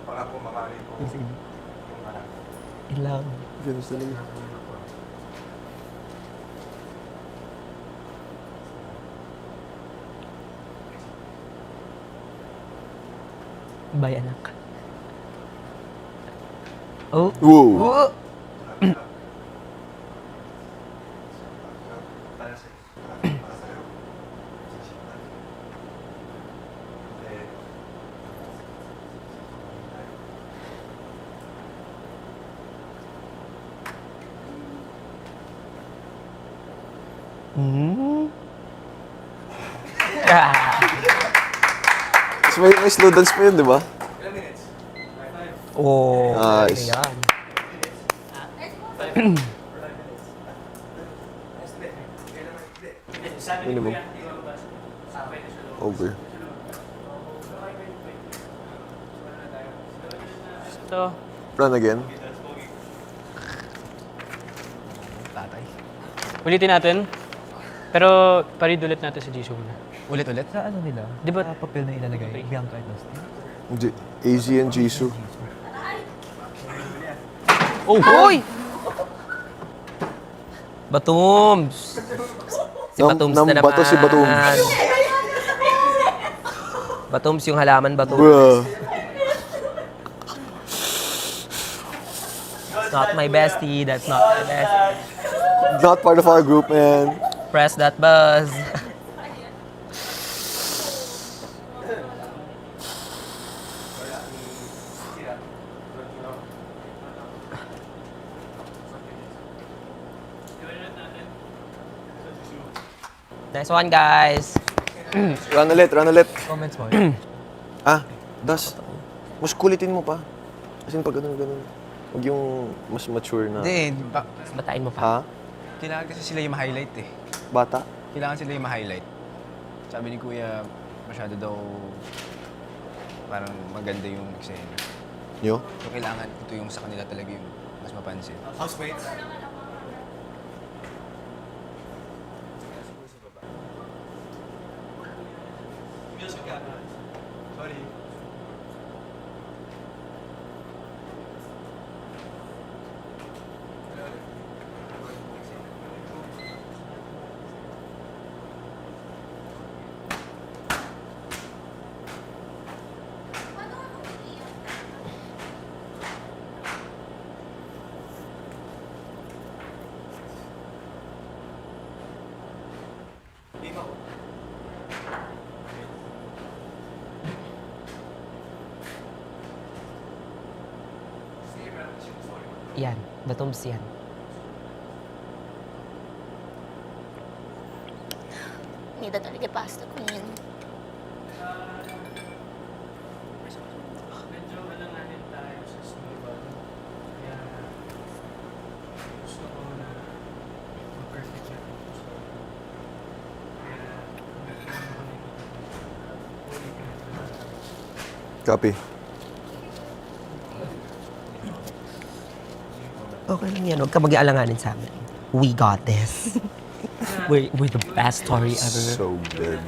Pangako mamari ko. Ilang. Ganun talaga. Bye, anak. Oh. Whoa! Tapos may slow dance pa yun, di ba? Oh. Nice. Ayan. Minimum. Over. Ito. Run again. Tatay. Ulitin natin. Pero parid ulit natin si Jisoo muna. Ulit-ulit? Sa ano nila? Di ba- Sa papel na ilalagay? Bianca at Dustin? AZ and Jisoo. Oh! Hoy! Batums! Si Batums na naman. Bato si Batums. Batums yung halaman, Batums. Bruh. That's not my bestie. That's not my bestie. Not part of our group, man. Press that buzz. Nice one, guys. Run ulit, run ulit. Comments mo. Das. Mas kulitin mo pa. As in, pag ganun. Huwag yung mas mature na. Hindi. Mas batain mo pa. Ha? Kailangan kasi sila yung ma-highlight eh. Bata? Kailangan sila yung ma-highlight. Sabi ni Kuya, masyado daw parang maganda yung eksena. Yo? So kailangan ito yung sa kanila talaga yung mas mapansin. Housemates. Sorry. Yan. Batums yan. Need talaga pasta queen. Medyo alanganin tayo sa snowball. Kaya gusto ko na perfect siya. Copy. Okay lang yan. Huwag ka mag-aalanganin sa amin. We got this. we're the best story ever. So good.